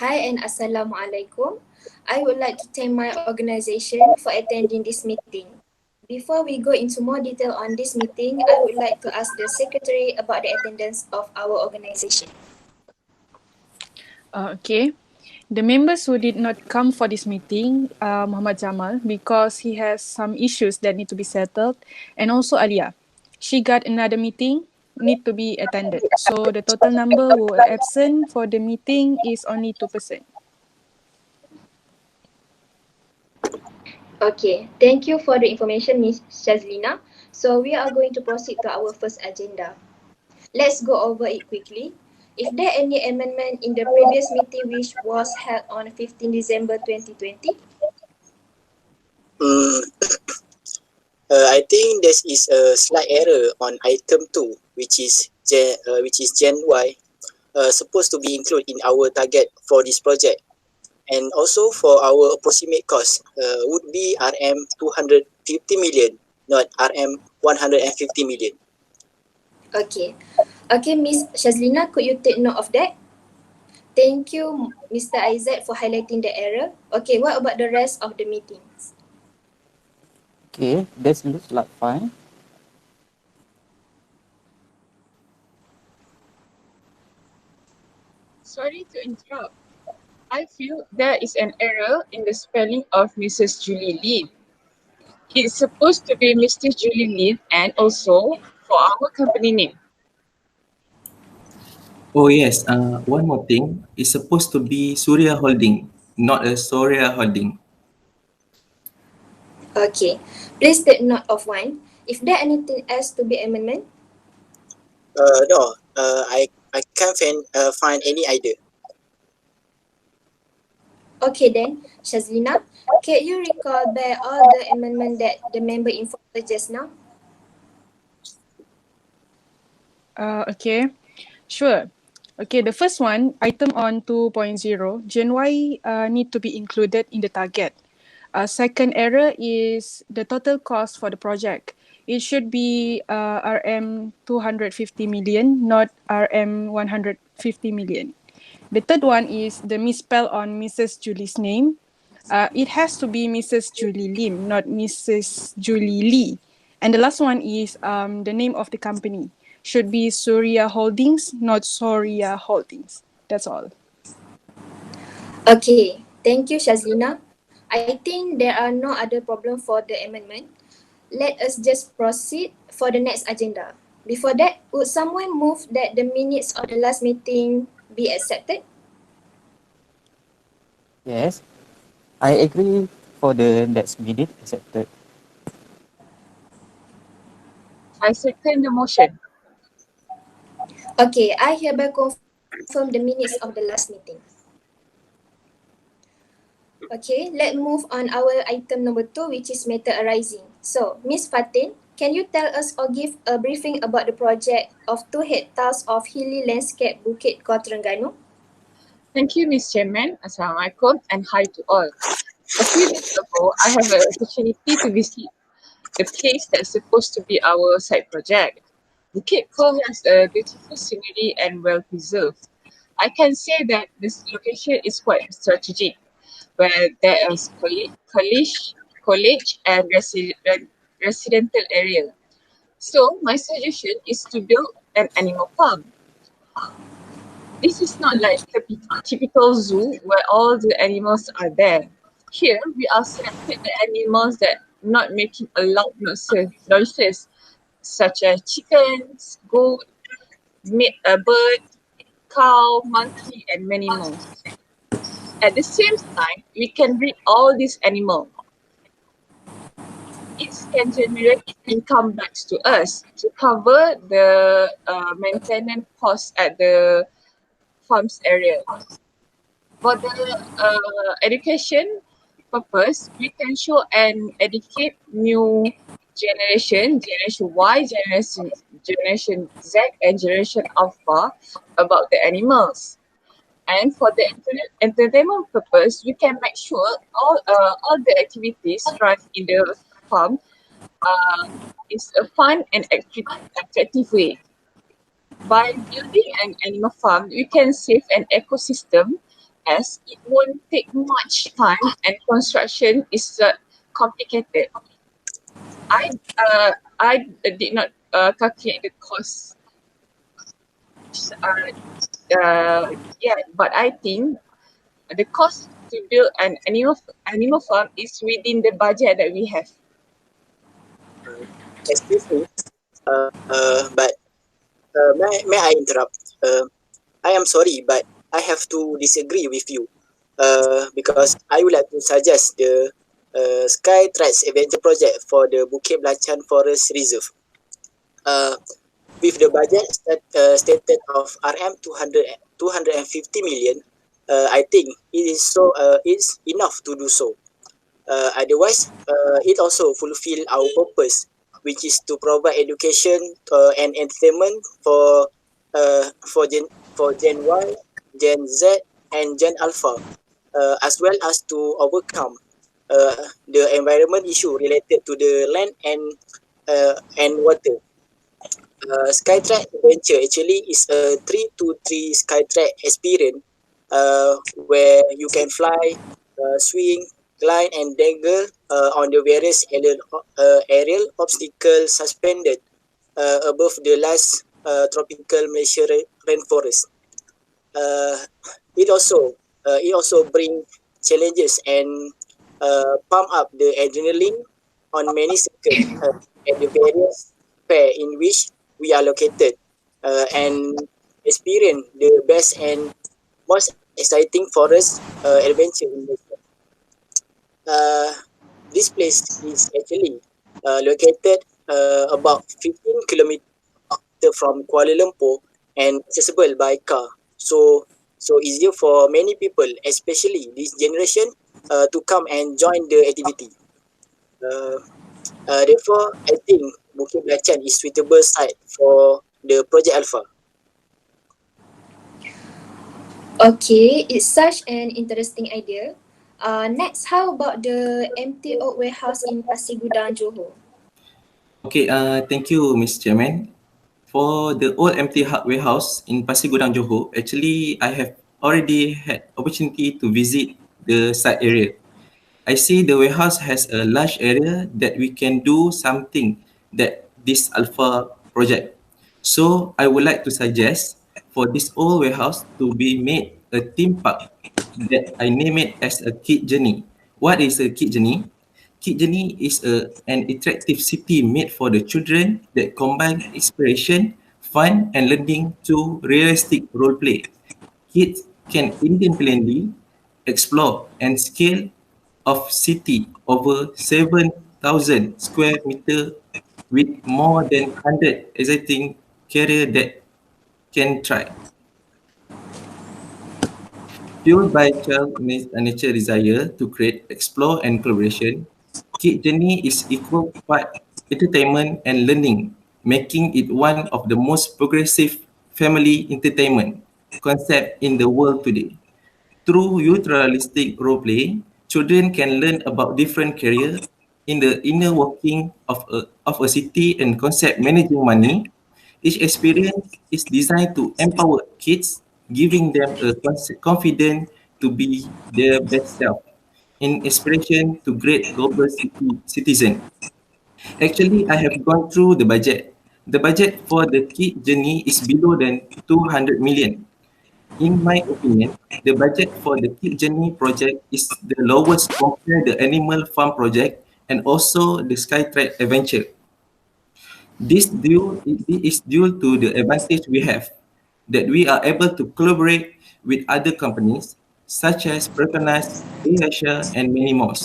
Hi and Assalamualaikum. I would like to thank my organization for attending this meeting. Before we go into more detail on this meeting, I would like to ask the secretary about the attendance of our organization. Okay. The members who did not come for this meeting are Muhammad Jamal because he has some issues that need to be settled, and also Alia. She got another meeting need to be attended. So the total number who are absent for the meeting is only 2%. Okay, thank you for the information, Ms. Shazlina. So we are going to proceed to our first agenda. Let's go over it quickly. If there any amendment in the previous meeting which was held on 15 December 2020? I think there is a slight error on item 2, which is Gen Y, supposed to be included in our target for this project. And also for our approximate cost would be RM 250 million, not RM 150 million. Okay. Okay, Ms. Shazlina, could you take note of that? Thank you, Mr. Aizat, for highlighting the error. Okay, what about the rest of the meetings? Okay, that looks like fine. Sorry to interrupt. I feel there is an error in the spelling of Mrs. Julie Lee. It's supposed to be Mr. Julie Lee and also for our company name. Oh yes, one more thing. It's supposed to be Surya Holding, not a Surya Holding. Okay, please take note of one. If there anything else to be amendment? No, I can't find any idea. Okay then, Shazlina, can you recall back all the amendment that the member informed us just now? Okay, sure. Okay, the first one, item on 2.0, Gen Y need to be included in the target. Second error is the total cost for the project. It should be RM 250 million, not RM 150 million. The third one is the misspell on Mrs. Julie's name. It has to be Mrs. Julie Lim, not Mrs. Julie Lee. And the last one is the name of the company. Should be Surya Holdings, not Surya Holdings. That's all. Okay, thank you, Shazlina. I think there are no other problem for the amendment. Let us just proceed for the next agenda. Before that, would someone move that the minutes of the last meeting be accepted? Yes, I agree for the next minute accepted. I second the motion. Okay, I hereby confirm the minutes of the last meeting. Okay, let's move on our item number 2, which is matter arising. So, Ms. Fatin, can you tell us or give a briefing about the project of 2 hectares of hilly landscape Bukit Kota Terengganu? Thank you, Ms. Chairman. Assalamualaikum and hi to all. A few days ago, I have an opportunity to visit the place that's supposed to be our side project. Bukit Ko has a beautiful scenery and well preserved. I can say that this location is quite strategic, where there is college and residential area. So my suggestion is to build an animal farm. This is not like the typical zoo where all the animals are there. Here, we are selected the animals that not making a loud noises such as chickens, goat, bird, cow, monkey, and many more. At the same time, we can breed all these animals. It can generate income back to us to cover the maintenance costs at the farms area. For the education purpose, we can show and educate new generation Y, generation Z, and generation Alpha about the animals. And for the entertainment purpose, we can make sure all the activities run in the farm is a fun and attractive way. By building an animal farm, we can save an ecosystem as it won't take much time and construction is complicated. I did not calculate the cost. But I think the cost to build an animal farm is within the budget that we have. Excuse me, but may I interrupt? I am sorry, but I have to disagree with you because I would like to suggest the Sky Tracks Adventure Project for the Bukit Belacan Forest Reserve. With the budget stated of RM 250 million, I think it's enough to do so. Otherwise, it also fulfill our purpose, which is to provide education and entertainment for Gen Y, Gen Z, and Gen Alpha, as well as to overcome the environment issue related to the land and water. Skytrack Adventure actually is a 3-to-3 Skytrack experience where you can fly, swing, climb, and dangle on the various aerial obstacles suspended above the last tropical Malaysia rainforest. Uh, it also brings challenges and pump up the adrenaline on many circuits at the various fair in which we are located and experience the best and most exciting forest adventure in Malaysia. Uh, this place is actually located about 15 kilometers from Kuala Lumpur and accessible by car. So easier for many people, especially this generation, to come and join the activity. Uh, Therefore, I think Bukit Belacan is suitable site for the Project Alpha. Okay, it's such an interesting idea. Next, how about the empty oak warehouse in Pasir Gudang, Johor? Okay, thank you, Mr. Chairman. For the old empty warehouse in Pasir Gudang, Johor, actually, I have already had opportunity to visit the site area. I see the warehouse has a large area that we can do something that this Alpha project. So I would like to suggest for this old warehouse to be made a theme park that I name it as a kid journey. What is a kid journey? Kid journey is an interactive city made for the children that combine inspiration, fun, and learning to realistic role play. Kids can independently explore and scale of city over 7,000 square meter with more than 100 exciting career that can try. Fueled by child nature desire to create, explore, and collaboration, Kid Journey is equal part entertainment and learning, making it one of the most progressive family entertainment concept in the world today. Through youth-realistic role-play, children can learn about different careers in the inner working of a city and concept managing money. Each experience is designed to empower kids, giving them a confidence to be their best self in inspiration to great global citizen. Actually, I have gone through the budget. The budget for the kid journey is below than 200 million. In my opinion, the budget for the Kid Journey project is the lowest compared the Animal Farm project and also the Skytrack Adventure. This is due to the advantage we have that we are able to collaborate with other companies such as Perkanas, Asia, and many more.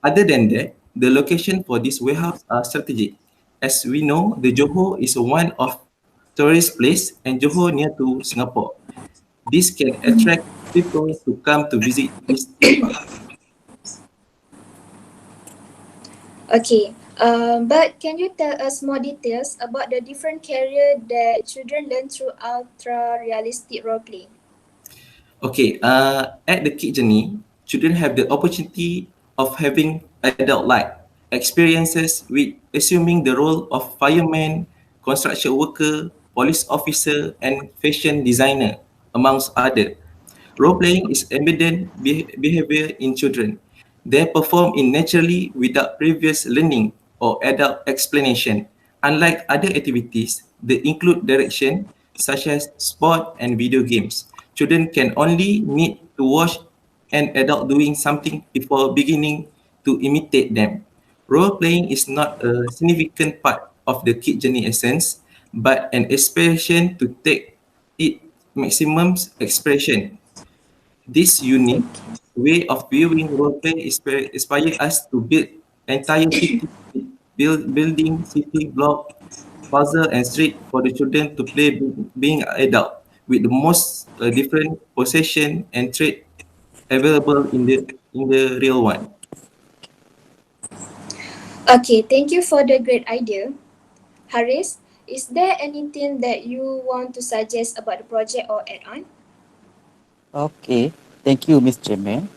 Other than that, the location for this warehouse are strategic. As we know, the Johor is one of tourist place and Johor near to Singapore. This can attract people to come to visit this theme park. Okay, but can you tell us more details about the different career that children learn through ultra-realistic roleplay? Okay, at the Kid Journey, children have the opportunity of having adult life experiences with assuming the role of fireman, construction worker, police officer, and fashion designer, amongst other. Role-playing is evident behavior in children. They perform it naturally without previous learning or adult explanation. Unlike other activities that include direction, such as sport and video games, children can only need to watch an adult doing something before beginning to imitate them. Role-playing is not a significant part of the kid journey essence, but an aspiration to take it maximum expression. This unique way of viewing roleplay inspire us to build entire city, building city block, puzzle and street for the children to play being adult with the most different possession and trait available in the real one. Okay, thank you for the great idea. Hariz, is there anything that you want to suggest about the project or add on? Okay, thank you, Miss Jermaine.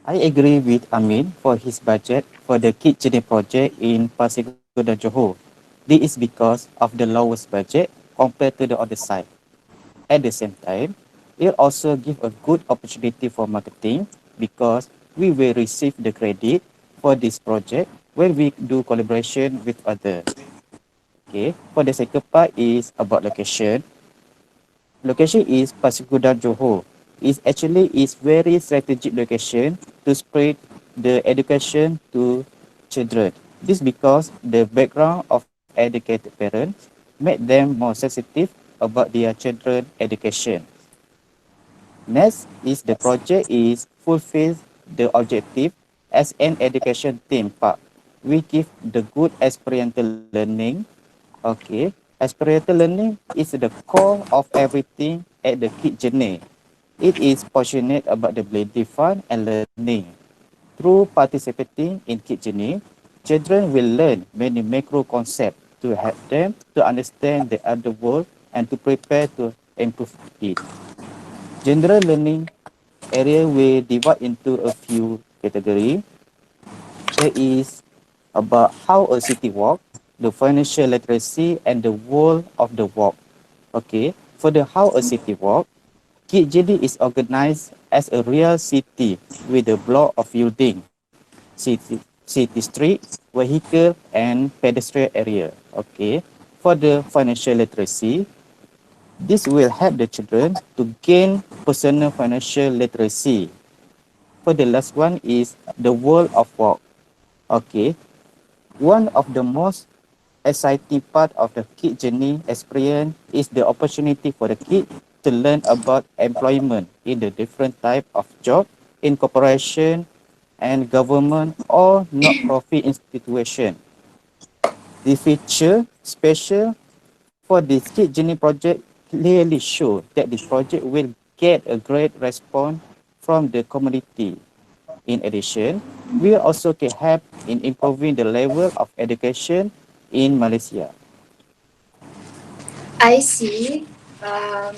I agree with Amin for his budget for the kitchen project in Pasiguda, Johor. This is because of the lowest budget compared to the other side. At the same time, it also gives a good opportunity for marketing because we will receive the credit for this project when we do collaboration with others. Okay, for the second part is about location. Location is Pasiguda Johor. Is actually is very strategic location to spread the education to children. This because the background of educated parents make them more sensitive about their children education. Next is the project is fulfills the objective as an education theme park. We give the good experiential learning. Okay, experiential learning is the core of everything at the kid journey. It is passionate about the blending fun and learning. Through participating in kid journey, children will learn many macro concepts to help them to understand the other world and to prepare to improve it. General learning area will divide into a few categories. There is about how a city work, the financial literacy, and the world of the work. Okay, for the how a city work, KJD is organized as a real city with a block of building, city street, vehicle, and pedestrian area. Okay, for the financial literacy, this will help the children to gain personal financial literacy. For the last one is the world of work. Okay, one of the most exciting part of the kid journey experience is the opportunity for the kid to learn about employment in the different type of job in corporation and government or not-profit institution. The feature special for this kid journey project clearly show that this project will get a great response from the community. In addition, we also can help in improving the level of education in Malaysia. I see. Um,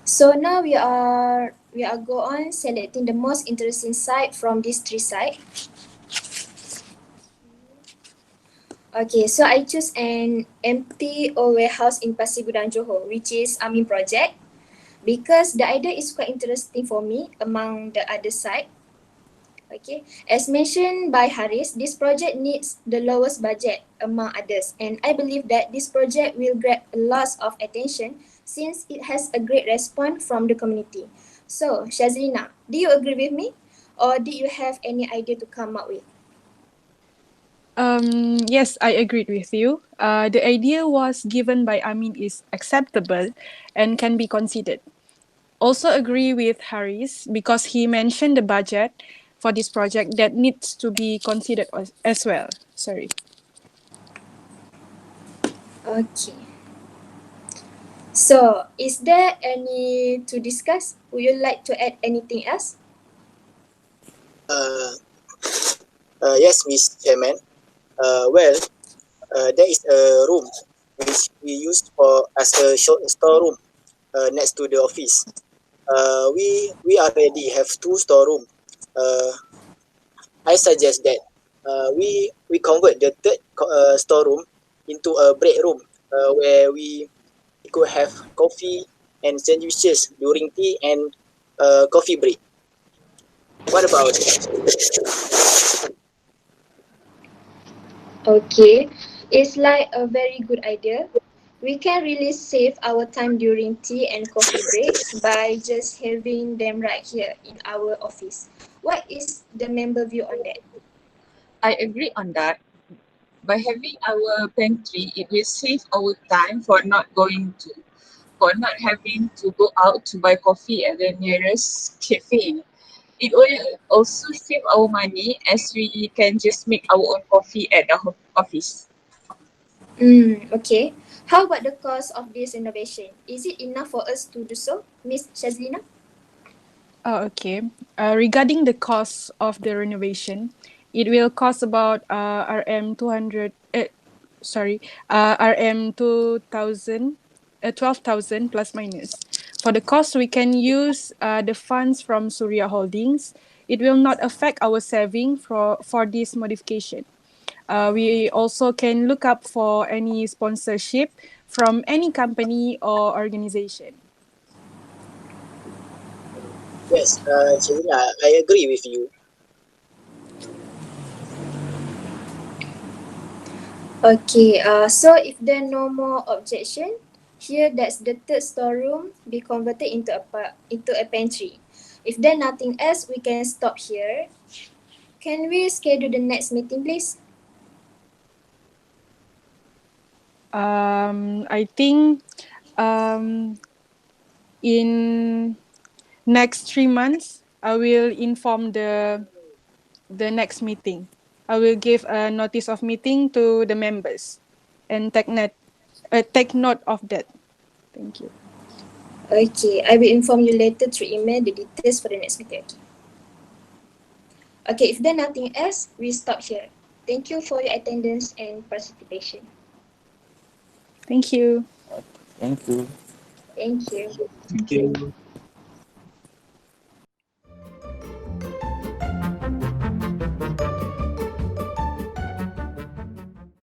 so now we are go on selecting the most interesting site from these three sites. Okay, so I choose an empty old warehouse in Pasir Gudang, Johor, which is Amin project, because the idea is quite interesting for me among the other side. Okay, as mentioned by Hariz, this project needs the lowest budget among others, and I believe that this project will grab a lot of attention since it has a great response from the community. So, Shazlina, do you agree with me, or did you have any idea to come up with? Yes, I agreed with you. The idea was given by Amin is acceptable and can be considered. Also agree with Hariz because he mentioned the budget for this project that needs to be considered as well. Sorry. Okay. So, is there any to discuss? Would you like to add anything else? Uh, yes, Miss Chairman. Well, there is a room which we use for as a storeroom next to the office. We already have two storeroom. Uh, I suggest that we convert the third storeroom into a break room where we could have coffee and sandwiches during tea and coffee break. What about Okay, it's like a very good idea. We can really save our time during tea and coffee breaks by just having them right here in our office. What is the member view on that? I agree on that. By having our pantry, it will save our time for not having to go out to buy coffee at the nearest cafe. It will also save our money as we can just make our own coffee at the office. Okay. How about the cost of this innovation? Is it enough for us to do so, Miss Shazlina? Okay. Regarding the cost of the renovation, it will cost about RM 200. RM 2000, 12,000 plus minus. For the cost, we can use the funds from Surya Holdings. It will not affect our saving for this modification. We also can look up for any sponsorship from any company or organization. yes, Shazlina, I agree with you. Okay, so if there are no more objection, here that's the third storeroom be converted into a pantry. If there nothing else, we can stop here. Can we schedule the next meeting, please? I think um, in next 3 months, I will inform the next meeting. I will give a notice of meeting to the members and take note of that. Thank you. Okay, I will inform you later through email the details for the next meeting. Okay, if there nothing else, we stop here. Thank you for your attendance and participation. Thank you. Thank you. Thank you. Thank you.